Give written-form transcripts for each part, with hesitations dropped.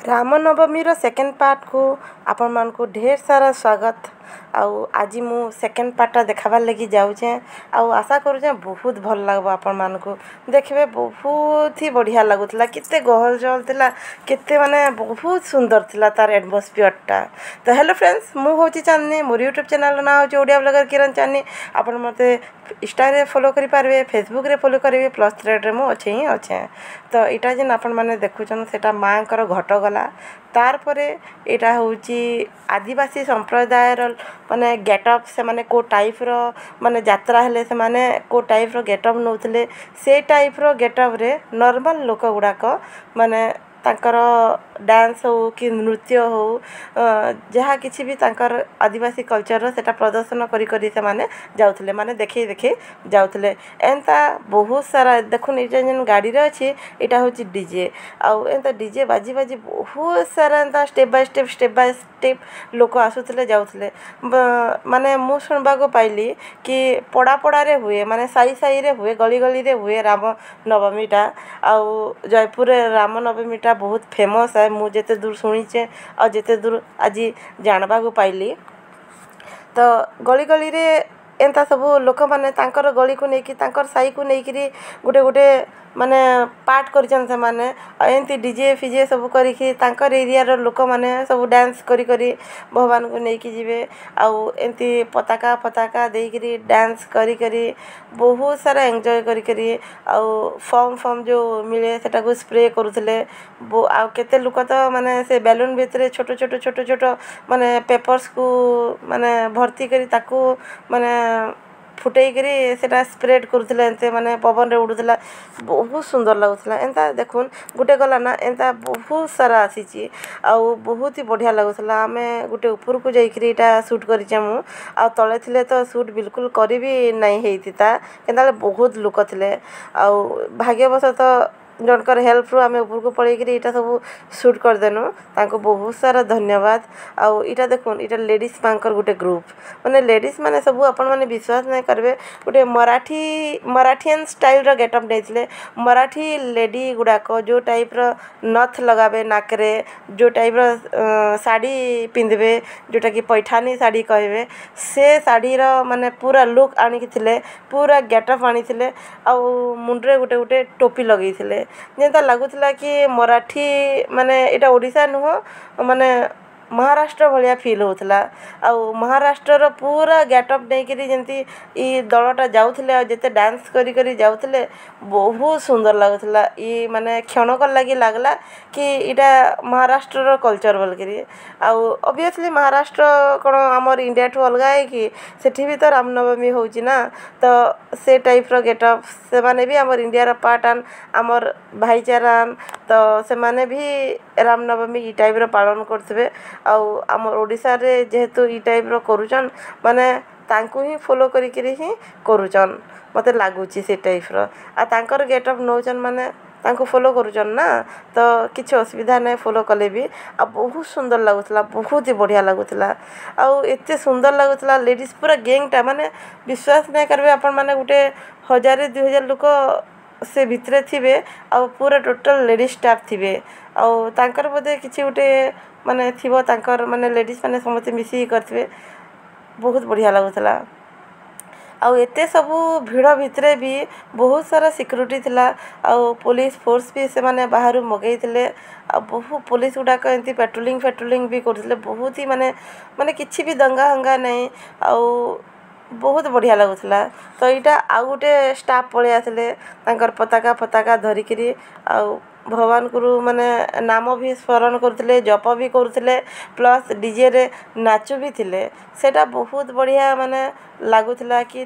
रामनवमीर second part को आपण मान को ढेर सारा स्वागत। आज मु सेकेंड पार्ट देखाबार लगी जाऊे आउ आशा करुचे बहुत भल लगे आपण मान को देखिए। बहुत ही बढ़िया लगुला, केते गहल जहल थिला, केते माने बहुत सुंदर थिला तार एटमॉस्फियरटा। तो हेलो फ्रेंड्स, मु होची चांदनी, मोर यूट्यूब चैनल ना होची ओडिया ब्लॉगर किरण चांदनी। आपण मते इंस्टा रे फॉलो करि पारबे, फेसबुक रे फॉलो करिवे, प्लस थ्रेड रे मु अच्छे ही अच्छे। तो इटा जेन आपण माने देखुछन सेटा मांकर घट गला। तार परे एटा होची आदिवासी संप्रदायर माने गेटअप से माने को टाइप रो माने यात्रा हेले से माने को टाइप रो गेटअप नौतले, से टाइप रो गेटअप रे नॉर्मल लोक गुड़ाक माने तांकर डांस हो कि नृत्य हो जहाँ किसी भी तांकर आदिवासी कल्चर सेटा प्रदर्शन करी करी से माने जाउथले, माने देखै देखै जाउथले। एंता बहुत सारा देखुन एटा जेन गाड़ी रे अछि, एटा होची डीजे। आउ एंता डीजे बाजी बाजी बहुत सारा एंता स्टेप बाय स्टेप लोक आसुथले जाउथले। माने मु सुनबा को पाइली कि पड़ा पड़ा रे हुए, माने साई साई रे हुए, गली गली रे हुए राम नवमीटा। आउ जयपुर रे राम नवमीटा बहुत फेमस है। मु जेते दूर शुणीचे और जेते दूर आज जानबा को पाइली, तो गली गली रे एंता सब लोक माने तांकर गली को नेकी तांकर साई को नेकी गोटे गोटे माने पार्ट करिछन से माने एंती डीजे फीजे सब करिखि तांकर एरिया रो लोक माने सब डांस करी करी भगवान को नेकी जिवे। आउ एंती पताका पताका देई करी डांस करी करी बहुत सारा एन्जॉय करी करी आउ फॉर्म जो मिले सेटा को स्प्रे करूथले। आउ केते लोक तो माने से बैलून भितरे छोट माने पेपर्स को माने भर्ती करी ताकू माने फुटई करी सेटा स्प्रेड करूथले, एंते माने पवन रे उडुथला। बहुत सुंदर लागुथला। एंता देखुन गुटे गला ना एंता बहुत सारा आसीची आउ बहुत ही बढ़िया लागुथला। आमे गुटे ऊपर को जाई करी एटा शूट करिचे मु, आ तळे थिले तो शूट बिल्कुल करी भी नहीं हेइतिता, केनताले बहुत लोक थिले। आउ भाग्यवशत जनकर हेल्प रु आमे ऊपर को पळै करी एटा सब शूट कर देनु, तांको बहुत सारा धन्यवाद। आउ इटा देखुन इटा लेडीज मांकर गुटे ग्रुप, माने लेडीज माने सब आपण माने विश्वास नहीं करबे गुटे मराठियन स्टाइल रो गेटअप देथिले। मराठी लेडी गुड़ाक जो टाइप रो नथ लगाबे नाकरे, जो टाइप रो साड़ी पिंधबे जोटा कि पैठानी साड़ी कहबे, से साड़ी रो माने पूरा लुक आनी कि थिले, पूरा गेटअप आनी थिले। आउ मुंडरे गुटे गुटे टोपी लगैथिले, जेंता लागुथला कि मराठी माने एटा ओडिसा नुह माने महाराष्ट्र भलिया फील होथला। आउ महाराष्ट्र रो पूरा गेटअप नै करी जेंती ई दलटा जाउथले आ जेते डांस करी करी जाउथले बहुत सुंदर लागुथला। ई माने क्षणकर लागि लागला कि इटा महाराष्ट्र रो कल्चर बोल करी। आउ ऑब्वियसली महाराष्ट्र कोन हमर इंडिया ठु अलगा है कि सेठी भी तो रामनवमी होउची ना, तो से टाइप रो गेटअप से माने भी हमर इंडिया रो पार्ट आन हमर भाईचारा, तो से माने भी रामनवमी ई टाइप रो पालन करथबे। आउ हमर ओडिसा रे जेहेतु ई टाइप रो करूचन माने तांको ही फॉलो करी करी ही करूचन, मते लागुची से टाइप रो। आ तांकर गेटअप नौचन माने तांको फॉलो करूचन ना, तो किछ असुविधा नै फॉलो कले भी। आ बहुत सुंदर लागुथला, बहुत ही बढ़िया लागुथला। आउ एते सुंदर लागुथला लेडीज पूरा गैंगटा, माने विश्वास नै करबे आपण माने गुटे 1000-2000 लोक से भितरे थिबे आ पूरा टोटल लेडीज स्टाफ थिबे। आउ तांकर बोधे किछि गुटे माने थिबो तांकर माने लेडीज माने समते मिसी करथिबे। बहुत बढ़िया लागुथला। आउ एते सबू भिड़ भितरे भी बहुत सारा सिक्योरिटी थिला, आउ पुलिस फोर्स भी से माने बाहरु मगै थिले। आ बहु पुलिस गुडाक एंती पेट्रोलिंग भी करथिले। बहुत ही माने किछि भी दंगा हंगा नहीं, आउ बहुत बढ़िया लागुथला। तो इटा आउ गुटे स्टाफ पळे आथिले, तांकर पताका धरि करी आउ भगवान गुरु माने नाम भी स्मरण करथिले, जप भी करथिले, प्लस डीजे रे नाचु भी थिले। सेटा बहुत बढ़िया माने लागुथला कि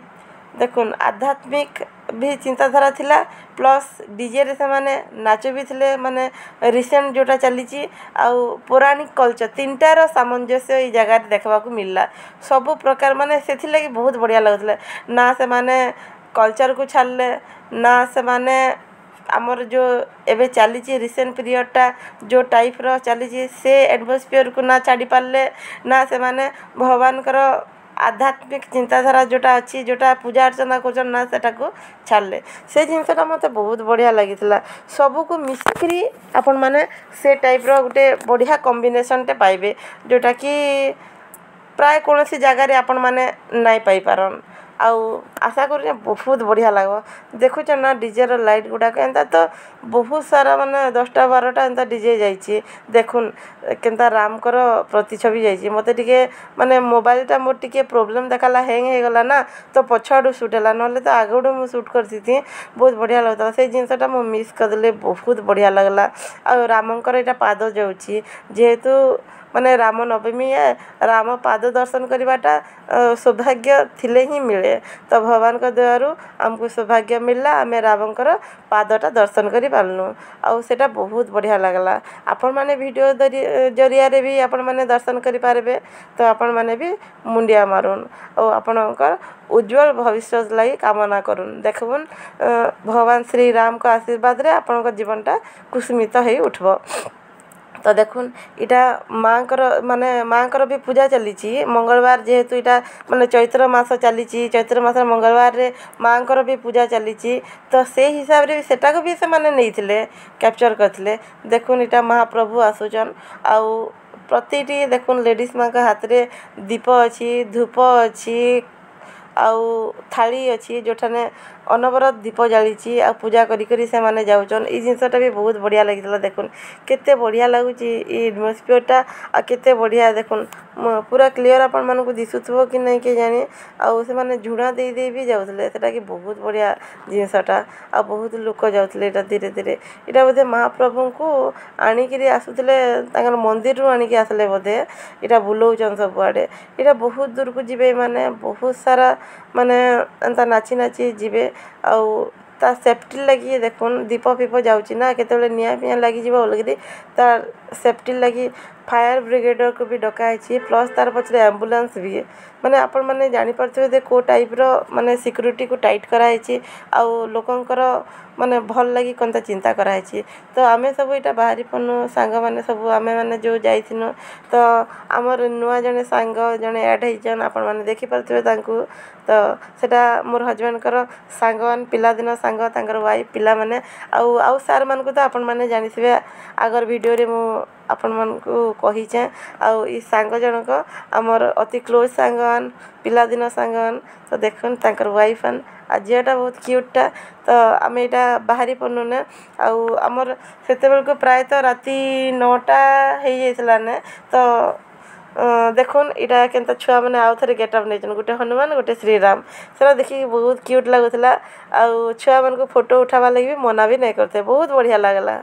देखुन आध्यात्मिक भी चिंताधारा थिला, प्लस डीजे रे से माने नाचु भी थिले। माने रिसेंट जोटा चलीची आउ पौराणिक कल्चर तीनटार सामंजस्य ई जगह देखबा को मिलला। सब प्रकार माने सेथि लागि बहुत बढ़िया लागुथला ना, से माने कल्चर को छाड़ले ना, से माने आमर जो एबे चलीची रिसेंट पीरियडटा जो टाइप रो चलीची से एटमॉस्फियर को ना छाड़ी पारले ना, से माने भगवान कर आध्यात्मिक चिंताधारा जोटा अच्छी जोटा पूजा अर्चना कर ना सेटा को छाड़ले से जिनसटा मते बहुत बढ़िया लगी सबू को मिसिकी आपण मैंने से टाइप रो गोटे बढ़िया कॉम्बिनेशन टे पाइबे जोटा कि प्राय कौन सी जगार आपण मैंने नाई पाई पारन आउ आशा कर बहुत बढ़िया लगे देखुच ना डीजे रो लाइट गुड़ाक एंता तो बहुत सारा माने 10टा 12टा एंता डीजे जाइए देखुन केनता राम कर प्रतिछवि जाइए मते टिके माने मोबाइल टा मोर टिके प्रॉब्लम देखाला हैंग हो गला ना तो पछाड़ू शूट है ना तो आगड़ू मु शूट करती थी बहुत बढ़िया लगता से जिनसटा मु मिस करदे बहुत बढ़िया लगला आ रामंकर एटा पाद जाउची जेहेतु माने राम नवमी है राम पाद दर्शन करवाटा सौभाग्य थिले ही मिले तो भगवान का दयारू आमको सौभाग्य मिलला आम रामंकर पादटा दर्शन कर पारनु आउ सेटा बहुत बढ़िया लगला आपण माने वीडियो जरिया रे भी आपण माने दर्शन कर पारबे तो आपण माने भी मुंडिया मारुन और आपणकर उज्जवल भविष्य लगी कामना करुन देखबुन भगवान श्री राम का आशीर्वाद रे आपणकर जीवनटा कुसुमित हो उठबो तो देखुन इटा माँकर माने माँकर भी पूजा चली मंगलवार जेहेतु इटा माने चैत्र मास चली चैत्र मास मंगलवार रे माँकर भी पूजा चली तो से हिसाब रे सेटा को भी से माने नहीं कैप्चर करथिले देखुन इटा महाप्रभु आसुचन आउ प्रतिटी देखुन लेडीज माँ का हाथ रे दीप अच्छी धूप अच्छी आउ थाली अच्छी जोठाने अनवरत दीप जाली आ पूजा करी से माने जाउचन ई जिनसटा भी बहुत बढ़िया लगितला देखुन केते बढ़िया लागुची ई एटमॉस्फियरटा आ केते बढ़िया देखुन पूरा क्लियर आपण मानकु दिसुथबो कि नहीं के जाने आउ से माने झुणा दे भी जाउथले सेटा कि बहुत बढ़िया जिनसटा आ बहुत लोक जाउथले एटा धीरे धीरे एटा बोधे महाप्रभु को आनिकिरी आसुथले तांकर मंदिर रु आनिकी आसले बोधे एटा बुलौचन सब आडे एटा बहुत दूर को जिबे माने बहुत सारा माने एंता नाची नाची जिबे आउ ता सेफ्टी लगी देखुन दीप फीप जाउची ना केतेबेले निया पिया लगी जीव अलगदी तार सेफ्टी लगी फायर ब्रिगेडर को भी डकाई प्लस तार पछरे एम्बुलेंस भी माने आपण माने जानि परथिबे दे को टाइप रो माने सिक्योरिटी को टाइट कराई आउ लोकंकर माने भल लगी कोनता चिंता कराई तो आमे सब इटा बाहरी पन्नु सांग माने सब आमे माने जो जाइथिनु तो हमर नुआ जने सांग जने ऐड हेचन आपण माने देखि परथिबे तांकू तो सेटा मोर हस्बैंड कर सांगवान पिला दिन सांग तांकर वाइफ पिला माने आउ सार मान को तो आपण माने जानिथिबे आगर वीडियो रे मु आपण मान को कहिचे आउ ई सांग जनक हमर अति क्लोज सांगवान पिला दिन सांगवान तो देखन तांकर वाइफ आन आ झीटा बहुत क्यूटा तो आम यहाँ बाहरी पड़नु ना आउ आमर सेते बेल को प्रायतः राति 9टा हो जाइला ने तो देखुन इटा केनता छुआ मैंने आउ थे गेटअप नहीं गोटे हनुमान गोटे श्रीराम से देखिए बहुत क्यूट लगुला आउ छुआ मान को फोटो उठावा लगी भी मना भी नहीं करते बहुत बढ़िया लगला।